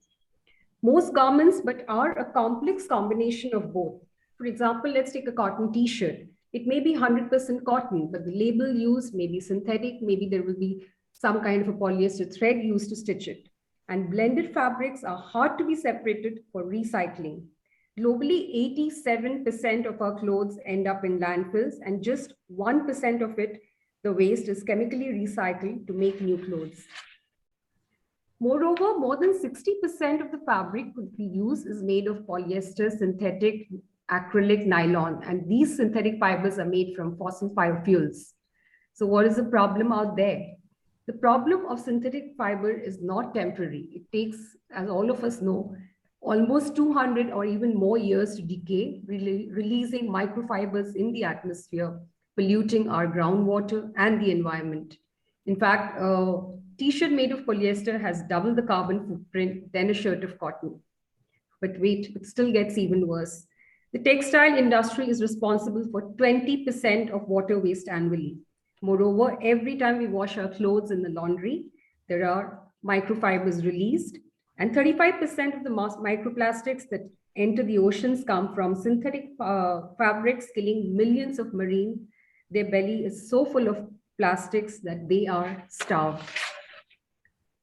Most garments, but are a complex combination of both. For example, let's take a cotton t-shirt. It may be 100% cotton, but the label used may be synthetic. Maybe there will be some kind of a polyester thread used to stitch it. And blended fabrics are hard to be separated for recycling. Globally, 87% of our clothes end up in landfills, and just 1% of it, the waste, is chemically recycled to make new clothes. Moreover, more than 60% of the fabric we use is made of polyester, synthetic, acrylic, nylon, and these synthetic fibers are made from fossil fuels. So what is the problem out there? The problem of synthetic fiber is not temporary. It takes, as all of us know, almost 200 or even more years to decay, releasing microfibers in the atmosphere, polluting our groundwater and the environment. In fact, a t-shirt made of polyester has double the carbon footprint than a shirt of cotton. But wait, it still gets even worse. The textile industry is responsible for 20% of water waste annually. Moreover, every time we wash our clothes in the laundry, there are microfibers released, and 35% of the microplastics that enter the oceans come from synthetic fabrics, killing millions of marine. Their belly is so full of plastics that they are starved.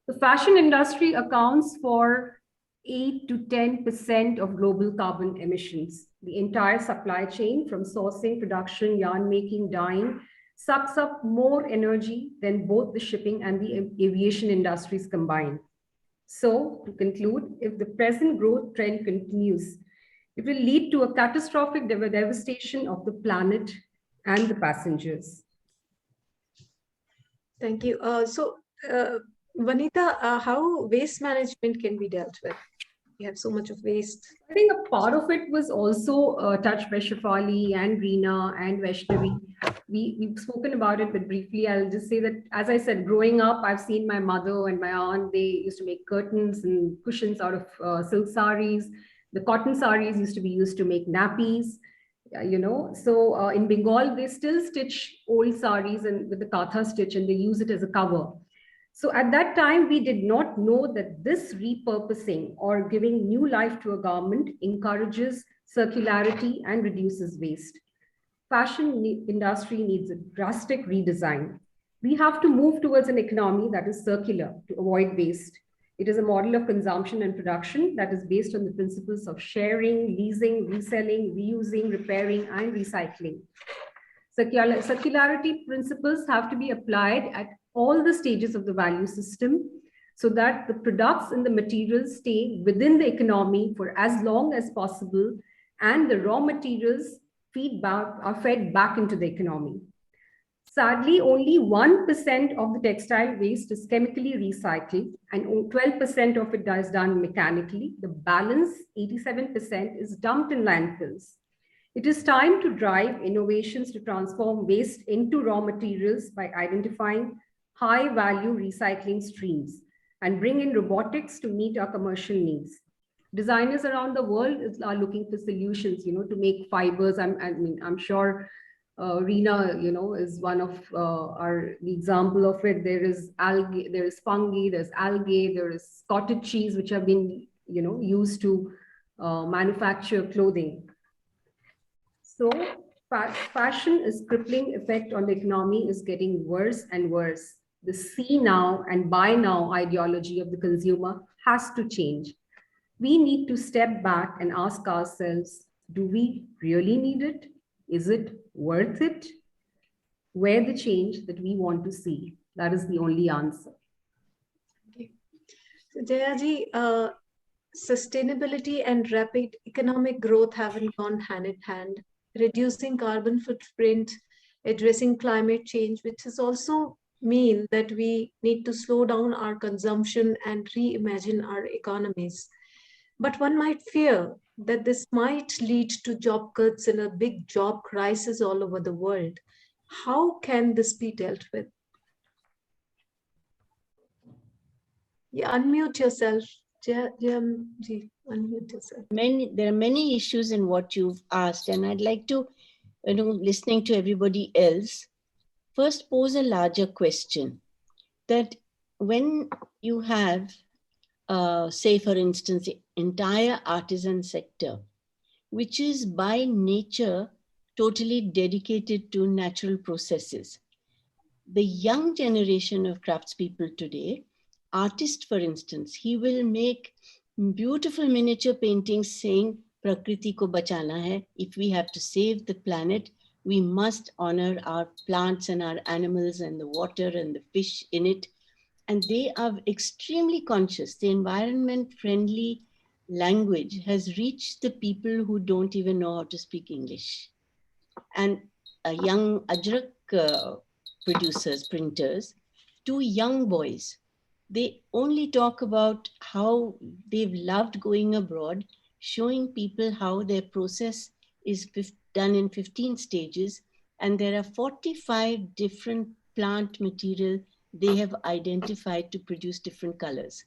The fashion industry accounts for 8 to 10% of global carbon emissions. The entire supply chain, from sourcing, production, yarn making, dyeing, sucks up more energy than both the shipping and the aviation industries combined. So, to conclude, if the present growth trend continues, it will lead to a catastrophic devastation of the planet and the passengers. Thank you. Vanita, how waste management can be dealt with? We have so much of waste. I think a part of it was also touched by Shefali and Reena and Vaishnavi. We've spoken about it, but briefly, I'll just say that, as I said, growing up, I've seen my mother and my aunt, they used to make curtains and cushions out of silk saris. The cotton saris used to be used to make nappies, you know. So in Bengal, they still stitch old saris and with the katha stitch, and they use it as a cover. So at that time, we did not know that this repurposing or giving new life to a garment encourages circularity and reduces waste. Fashion industry needs a drastic redesign. We have to move towards an economy that is circular to avoid waste. It is a model of consumption and production that is based on the principles of sharing, leasing, reselling, reusing, repairing, and recycling. Circularity principles have to be applied at all the stages of the value system so that the products and the materials stay within the economy for as long as possible, and the raw materials are fed back into the economy. Sadly, only 1% of the textile waste is chemically recycled, and 12% of it is done mechanically. The balance, 87%, is dumped in landfills. It is time to drive innovations to transform waste into raw materials by identifying high-value recycling streams and bring in robotics to meet our commercial needs. Designers around the world are looking for solutions, you know, to make fibers. I'm sure Reena, you know, is one of the example of it. There is algae, there is fungi, there's algae, there is cottage cheese, which have been, you know, used to manufacture clothing. So fashion is crippling effect on the economy is getting worse and worse. The see now and buy now ideology of the consumer has to change. We need to step back and ask ourselves, do we really need it? Is it worth it? Where the change that we want to see? That is the only answer. Okay. So Jayaji, sustainability and rapid economic growth haven't gone hand in hand. Reducing carbon footprint, addressing climate change, which has also mean that we need to slow down our consumption and reimagine our economies. But one might fear that this might lead to job cuts and a big job crisis all over the world. How can this be dealt with? Yeah, unmute yourself. Unmute yourself. There are many issues in what you've asked, and I'd like to, you know, listening to everybody else, first pose a larger question that when you have, say, for instance, the entire artisan sector, which is by nature totally dedicated to natural processes. The young generation of craftspeople today, artist, for instance, he will make beautiful miniature paintings saying, Prakriti ko bachana hai. If we have to save the planet, we must honor our plants and our animals and the water and the fish in it. and they are extremely conscious. The environment friendly language has reached the people who don't even know how to speak English. And a young Ajrak producers, printers, two young boys, they only talk about how they've loved going abroad, showing people how their process is done in 15 stages. And there are 45 different plant material they have identified to produce different colors.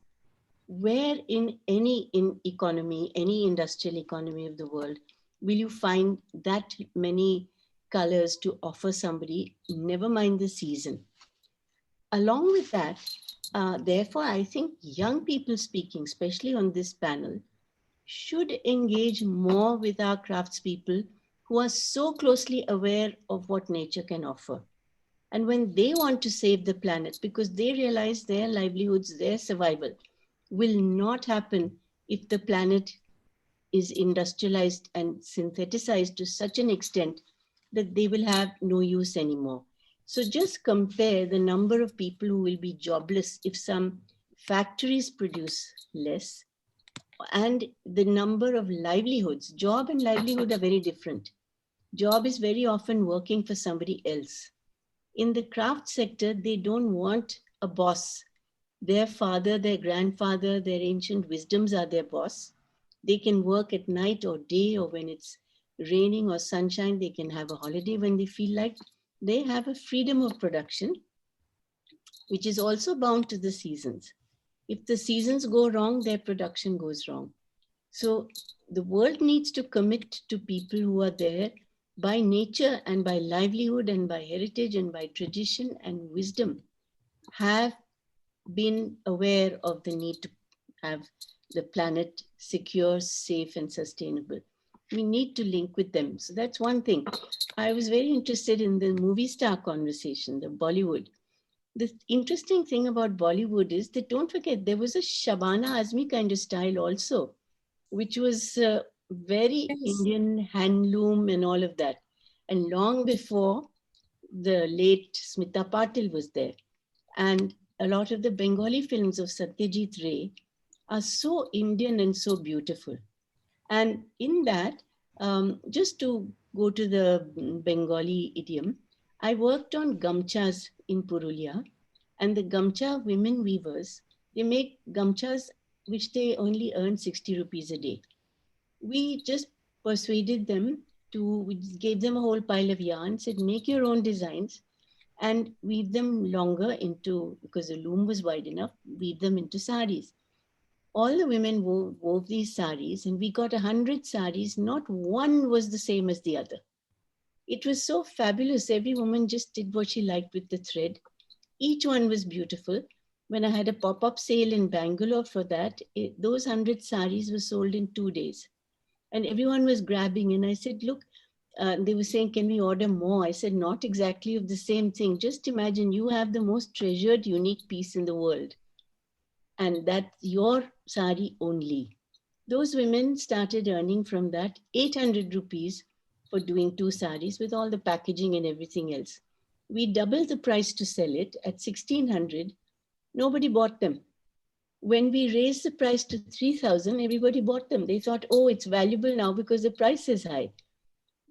Where in any economy, any industrial economy of the world, will you find that many colors to offer somebody, never mind the season? Along with that, therefore, I think young people speaking, especially on this panel, should engage more with our craftspeople who are so closely aware of what nature can offer. And when they want to save the planet, because they realize their livelihoods, their survival will not happen if the planet is industrialized and syntheticized to such an extent that they will have no use anymore. So just compare the number of people who will be jobless if some factories produce less, and the number of livelihoods. Job and livelihood are very different. Job is very often working for somebody else. In the craft sector, they don't want a boss. Their father, their grandfather, their ancient wisdoms are their boss. They can work at night or day, or when it's raining or sunshine, they can have a holiday when they feel like. They have a freedom of production, which is also bound to the seasons. If the seasons go wrong, their production goes wrong. So the world needs to commit to people who are there by nature and by livelihood and by heritage and by tradition and wisdom, have been aware of the need to have the planet secure, safe, and sustainable. We need to link with them. So that's one thing. I was very interested in the movie star conversation, the Bollywood. The interesting thing about Bollywood is that, don't forget, there was a Shabana Azmi kind of style also, which was very Indian handloom and all of that. And long before, the late Smita Patil was there. And a lot of the Bengali films of Satyajit Ray are so Indian and so beautiful. And in that, just to go to the Bengali idiom, I worked on gamchas in Purulia, and the gamcha women weavers, they make gamchas which they only earn 60 rupees a day. We just persuaded them to, we gave them a whole pile of yarn, said, make your own designs and weave them longer into, because the loom was wide enough, weave them into saris. All the women wove these saris, and we got 100 saris. Not one was the same as the other. It was so fabulous. Every woman just did what she liked with the thread. Each one was beautiful. When I had a pop-up sale in Bangalore for that, those 100 saris were sold in 2 days. And everyone was grabbing. And I said, look, they were saying, can we order more? I said, not exactly of the same thing. Just imagine you have the most treasured, unique piece in the world. And that's your sari only. Those women started earning from that 800 rupees for doing 2 saris with all the packaging and everything else. We doubled the price to sell it at 1600. Nobody bought them. When we raised the price to 3,000, everybody bought them. They thought, oh, it's valuable now because the price is high.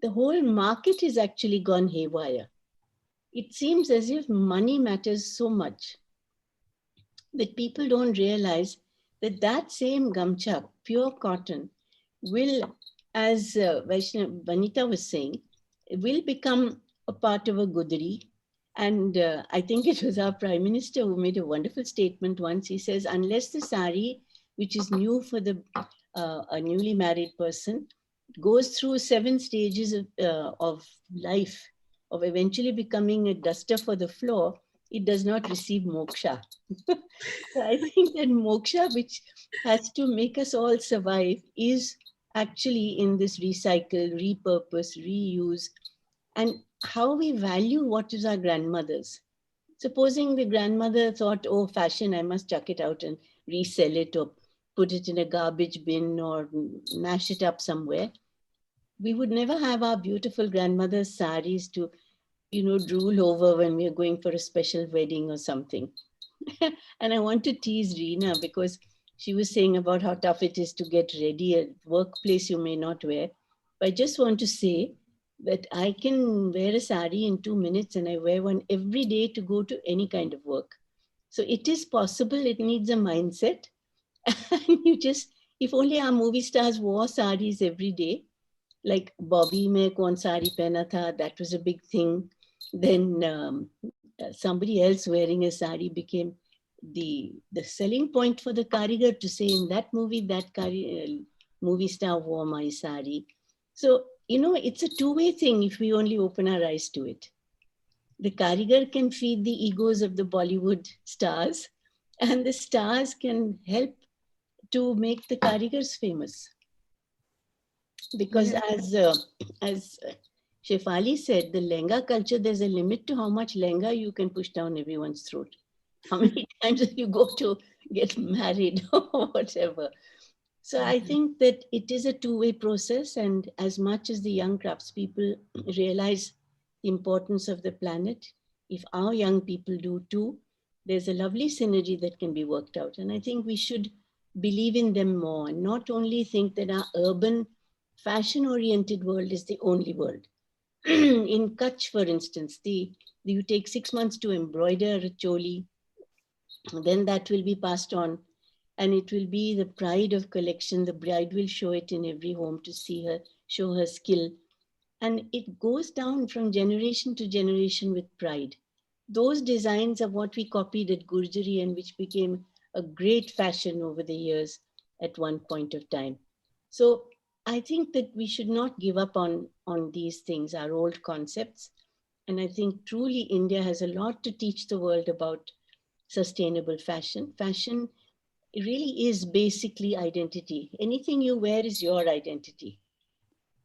The whole market has actually gone haywire. It seems as if money matters so much that people don't realize that that same gamcha, pure cotton, will, as Vanita was saying, will become a part of a gudri. And I think it was our Prime Minister who made a wonderful statement once. He says, unless the sari, which is new for the a newly married person, goes through 7 stages of life, of eventually becoming a duster for the floor, it does not receive moksha. So I think that moksha, which has to make us all survive, is actually in this recycle, repurpose, reuse, and how we value what is our grandmother's. Supposing the grandmother thought, oh, fashion, I must chuck it out and resell it or put it in a garbage bin or mash it up somewhere, we would never have our beautiful grandmother's saris to, drool over when we are going for a special wedding or something. And I want to tease Reena because she was saying about how tough it is to get ready at workplace you may not wear. But I just want to say that I can wear a sari in 2 minutes and I wear one every day to go to any kind of work. So it is possible. It needs a mindset. And you just, if only our movie stars wore saris every day, like Bobby mein kaun sari pehna tha, that was a big thing. Then somebody else wearing a sari became the selling point for the karigar to say in that movie, that movie star wore my sari. So, you know, it's a two-way thing if we only open our eyes to it. The karigar can feed the egos of the Bollywood stars, and the stars can help to make the karigars famous. Because as Shefali said, the lenga culture, there's a limit to how much lenga you can push down everyone's throat. How many times you go to get married or whatever. So I think that it is a two-way process, and as much as the young craftspeople realize the importance of the planet, if our young people do too, there's a lovely synergy that can be worked out. And I think we should believe in them more and not only think that our urban fashion-oriented world is the only world. In Kutch, for instance, you take 6 months to embroider a choli, then that will be passed on, and it will be the pride of collection. The bride will show it in every home to see her, show her skill. And it goes down from generation to generation with pride. Those designs are what we copied at Gurjari and which became a great fashion over the years at one point of time. So I think that we should not give up on these things, our old concepts. And I think truly India has a lot to teach the world about sustainable fashion. Fashion really is basically identity. Anything you wear is your identity.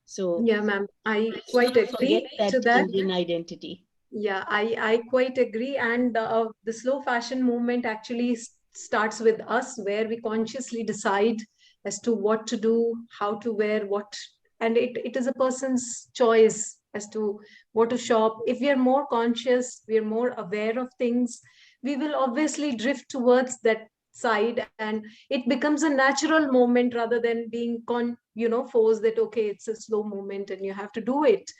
So yeah, ma'am, I quite agree to that. Indian identity. Yeah, I quite agree. And the slow fashion movement actually starts with us, where we consciously decide as to what to do, how to wear what. And it is a person's choice as to what to shop. If we are more conscious, we are more aware of things, we will obviously drift towards that side, and it becomes a natural moment rather than being forced that, okay, it's a slow moment and you have to do it.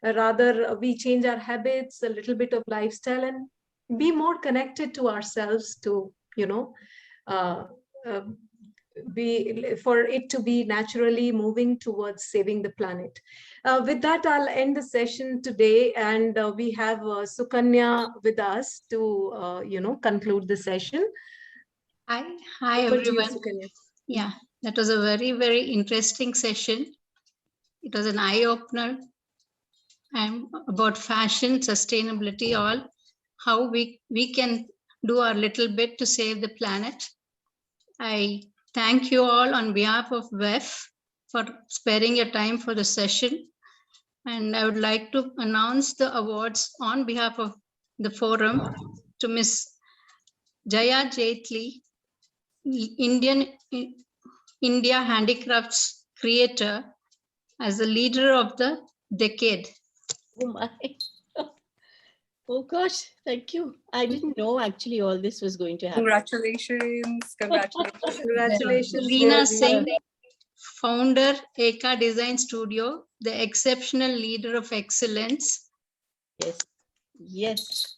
Rather, we change our habits, a little bit of lifestyle, and be more connected to ourselves to, for it to be naturally moving towards saving the planet. With that, I'll end the session today, and we have Sukanya with us to, conclude the session. Hi Over to you, everyone. Sukanya. Yeah, that was a very, very interesting session. It was an eye-opener about fashion, sustainability, all how we can do our little bit to save the planet. I thank you all on behalf of WEF for sparing your time for the session. And I would like to announce the awards on behalf of the forum to Ms. Jaya Jaitley, India Handicrafts Creator, as the leader of the decade. Oh my. Oh gosh, thank you. I didn't know actually all this was going to happen. Congratulations. Congratulations. Congratulations. Reena Singh, founder, Eka Design Studio, the exceptional leader of excellence. Yes. Yes.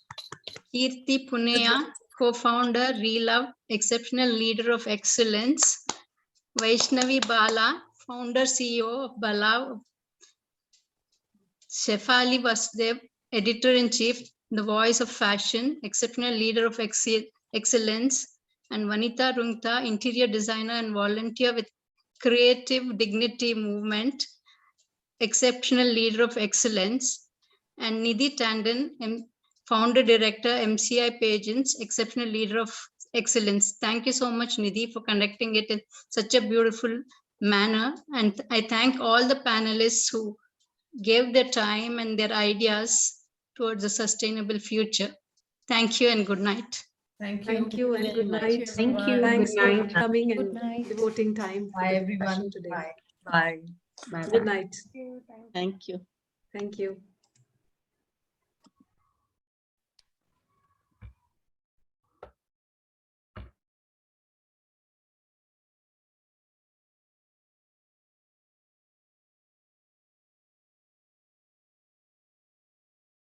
Kirti Puneya, co-founder, Relove, exceptional leader of excellence. Vaishnavi Bala, founder, CEO of Balav. Shefali Vasudev, editor-in-chief, the voice of fashion, exceptional leader of excellence. And Vanita Rungta, interior designer and volunteer with Creative Dignity Movement, exceptional leader of excellence. And Nidhi Tandon, founder director, MCI Pageants, exceptional leader of excellence. Thank you so much, Nidhi, for conducting it in such a beautiful manner. And I thank all the panelists who gave their time and their ideas towards a sustainable future. Thank you and good night. Thank you. Thank you and good night. Thank you. Thanks Good for night. coming Good and night. devoting time. Bye, everyone. Today. Bye. Bye. Bye. Good night. Thank you. Thank you.